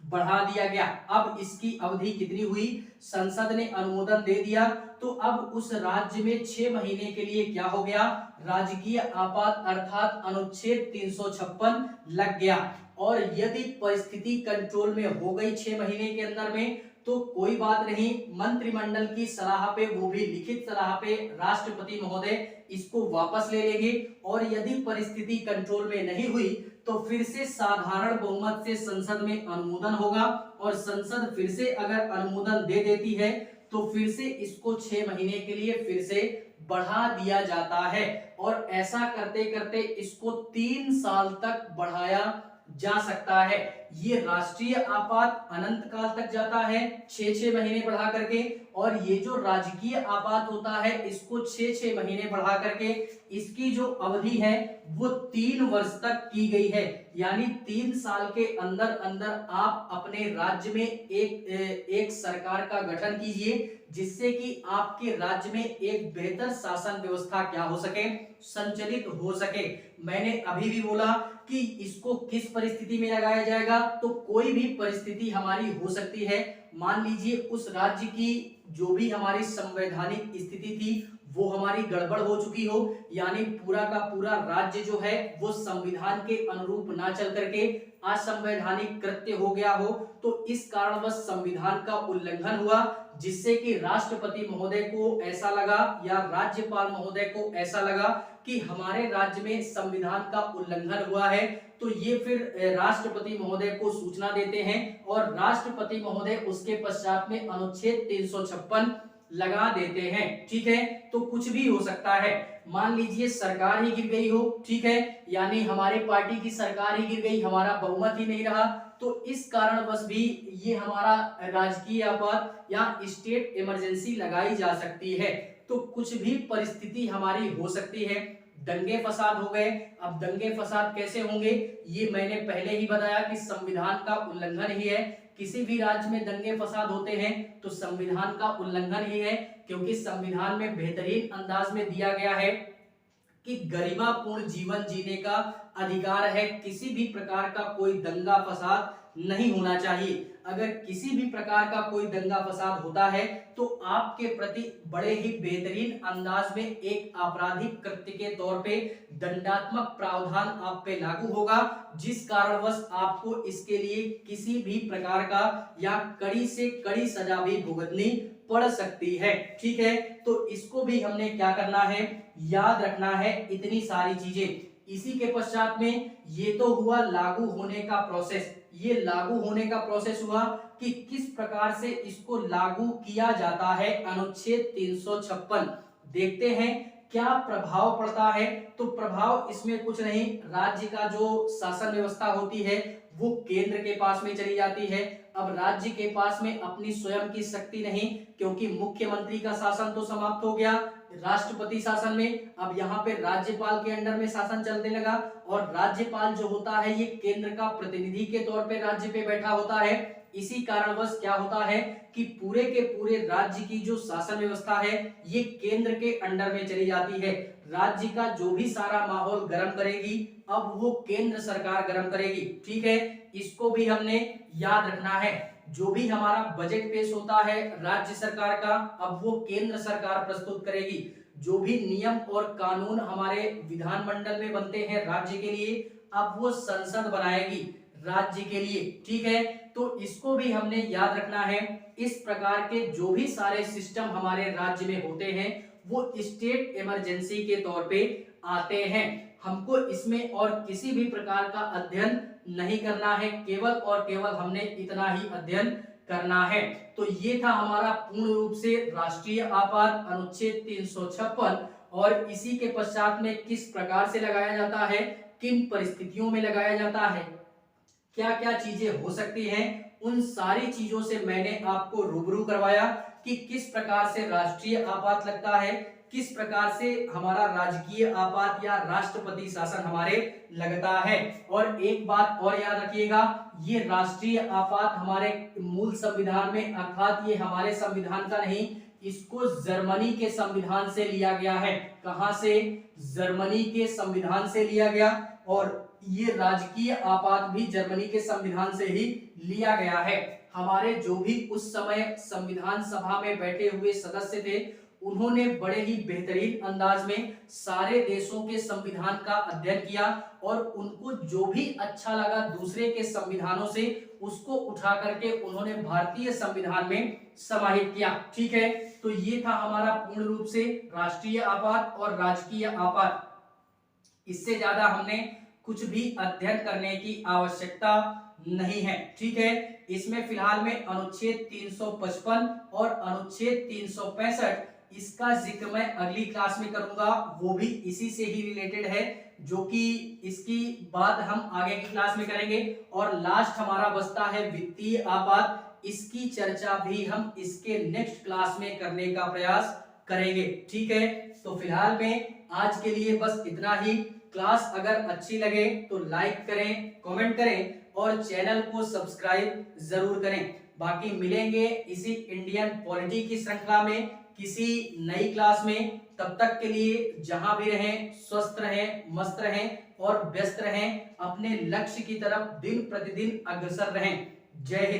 बढ़ा दिया गया। अब इसकी अवधि कितनी हुई, संसद ने अनुमोदन दे दिया तो अब उस राज्य में 6 महीने के लिए क्या हो गया, राजकीय आपात अर्थात अनुच्छेद 356 लग गया। और यदि परिस्थिति कंट्रोल में हो गई 6 महीने के अंदर में तो कोई बात नहीं, मंत्रिमंडल की सलाह पे, वो भी लिखित सलाह पे राष्ट्रपति महोदय इसको वापस ले लेंगे। और यदि परिस्थिति कंट्रोल में नहीं हुई तो फिर से साधारण बहुमत से संसद में अनुमोदन होगा और संसद फिर से अगर अनुमोदन दे देती है तो फिर से इसको 6 महीने के लिए फिर से बढ़ा दिया जाता है। और ऐसा करते करते इसको 3 साल तक बढ़ाया जा सकता है, ये राष्ट्रीय आपात अनंत काल तक जाता है 6-6 महीने बढ़ा करके, और ये जो राजकीय आपात होता है इसको 6-6 महीने बढ़ा करके इसकी जो अवधि है वो 3 वर्ष तक की गई है। यानी 3 साल के अंदर अंदर आप अपने राज्य में एक सरकार का गठन कीजिए, जिससे कि आपके राज्य में एक बेहतर शासन व्यवस्था क्या हो सके, संचालित हो सके। मैंने अभी भी बोला कि इसको किस परिस्थिति में लगाया जाएगा, तो कोई भी परिस्थिति हमारी हो सकती है। मान लीजिए उस राज्य की जो भी हमारी संवैधानिक स्थिति थी वो हमारी गड़बड़ हो चुकी हो, यानी पूरा का पूरा राज्य जो है वो संविधान के अनुरूप ना चल करके असंवैधानिक कृत्य हो गया हो, तो इस कारणवश संविधान का उल्लंघन हुआ, जिससे कि राष्ट्रपति महोदय को ऐसा लगा या राज्यपाल महोदय को ऐसा लगा कि हमारे राज्य में संविधान का उल्लंघन हुआ है, तो ये फिर राष्ट्रपति महोदय को सूचना देते हैं और राष्ट्रपति महोदय उसके पश्चात में अनुच्छेद 356 लगा देते हैं। ठीक है, तो कुछ भी हो सकता है। मान लीजिए सरकार ही गिर गई हो, ठीक है, यानी हमारी पार्टी की सरकार ही गिर गई, हमारा बहुमत ही नहीं रहा, तो इस कारणवश भी ये हमारा राजकीय आपात या स्टेट इमरजेंसी लगाई जा सकती है। तो कुछ भी परिस्थिति हमारी हो सकती है। दंगे फसाद हो गए, अब दंगे फसाद कैसे होंगे ये मैंने पहले ही बताया कि संविधान का उल्लंघन ही है। किसी भी राज्य में दंगे फसाद होते हैं तो संविधान का उल्लंघन ही है, क्योंकि संविधान में बेहतरीन अंदाज में दिया गया है कि गरिमापूर्ण जीवन जीने का अधिकार है, किसी भी प्रकार का कोई दंगा फसाद नहीं होना चाहिए। अगर किसी भी प्रकार का कोई दंगा फसाद होता है तो आपके प्रति बड़े ही बेहतरीन अंदाज में एक आपराधिक कृत्य के तौर पे दंडात्मक प्रावधान आप पे लागू होगा, जिस कारणवश आपको इसके लिए किसी भी प्रकार का या कड़ी से कड़ी सजा भी भुगतनी पड़ सकती है। ठीक है, तो इसको भी हमने क्या करना है, याद रखना है, इतनी सारी चीजें। इसी के पश्चात में ये तो हुआ लागू होने का प्रोसेस। ये लागू होने का प्रोसेस हुआ कि किस प्रकार से इसको लागू किया जाता है। अनुच्छेद 356 देखते हैं क्या प्रभाव पड़ता है। तो प्रभाव इसमें कुछ नहीं, राज्य का जो शासन व्यवस्था होती है वो केंद्र के पास में चली जाती है। अब राज्य के पास में अपनी स्वयं की शक्ति नहीं, क्योंकि मुख्यमंत्री का शासन तो समाप्त हो गया राष्ट्रपति शासन में। अब यहाँ पे राज्यपाल के अंडर में शासन चलने लगा, और राज्यपाल जो होता है ये केंद्र का प्रतिनिधि के तौर पे राज्य पे बैठा होता है। इसी कारणवश क्या होता है कि पूरे के पूरे राज्य की जो शासन व्यवस्था है ये केंद्र के अंडर में चली जाती है। राज्य का जो भी सारा माहौल गर्म करेगी अब वो केंद्र सरकार गर्म करेगी। ठीक है, इसको भी हमने याद रखना है। जो भी हमारा बजट पेश होता है राज्य सरकार का, अब वो केंद्र सरकार प्रस्तुत करेगी। जो भी नियम और कानून हमारे विधानमंडल में बनते हैं राज्य के लिए, अब वो संसद बनाएगी राज्य के लिए। ठीक है, तो इसको भी हमने याद रखना है। इस प्रकार के जो भी सारे सिस्टम हमारे राज्य में होते हैं वो स्टेट इमरजेंसी के तौर पे आते हैं। हमको इसमें और किसी भी प्रकार का अध्ययन नहीं करना है, केवल और केवल हमने इतना ही अध्ययन करना है। तो ये था हमारा पूर्ण रूप से राष्ट्रीय आपात अनुच्छेद 356, और इसी के पश्चात में किस प्रकार से लगाया जाता है, किन परिस्थितियों में लगाया जाता है, क्या क्या चीजें हो सकती हैं, उन सारी चीजों से मैंने आपको रूबरू करवाया कि किस प्रकार से राष्ट्रीय आपात लगता है, किस प्रकार से हमारा राजकीय आपात या राष्ट्रपति शासन हमारे लगता है। और एक बात और याद रखिएगा, ये राष्ट्रीय आपात हमारे मूल संविधान में, अर्थात ये हमारे संविधान का नहीं, इसको जर्मनी के संविधान से लिया गया है। कहां से? जर्मनी के संविधान से लिया गया, और ये राजकीय आपात भी जर्मनी के संविधान से ही लिया गया है। हमारे जो भी उस समय संविधान सभा में बैठे हुए सदस्य थे उन्होंने बड़े ही बेहतरीन अंदाज में सारे देशों के संविधान का अध्ययन किया, और उनको जो भी अच्छा लगा दूसरे के संविधानों से उसको उठा करके उन्होंने भारतीय संविधान में समाहित किया। ठीक है, तो ये था हमारा पूर्ण रूप से राष्ट्रीय आपात और राजकीय आपात। इससे ज्यादा हमने कुछ भी अध्ययन करने की आवश्यकता नहीं है। ठीक है, इसमें फिलहाल में अनुच्छेद 355 और अनुच्छेद 365 इसका जिक्र मैं अगली क्लास में करूंगा, वो भी इसी से ही रिलेटेड है, जो कि इसकी बात हम आगे की क्लास में करेंगे। और लास्ट हमारा बचता है वित्तीय आपात, इसकी चर्चा भी हम इसके नेक्स्ट क्लास में करने का प्रयास करेंगे। ठीक है, तो फिलहाल में आज के लिए बस इतना ही। क्लास अगर अच्छी लगे तो लाइक करें, कमेंट करें और चैनल को सब्सक्राइब जरूर करें। बाकी मिलेंगे इसी इंडियन पॉलिटी की श्रृंखला में किसी नई क्लास में। तब तक के लिए जहां भी रहें, स्वस्थ रहें, मस्त रहें और व्यस्त रहें, अपने लक्ष्य की तरफ दिन प्रतिदिन अग्रसर रहें। जय हिंद।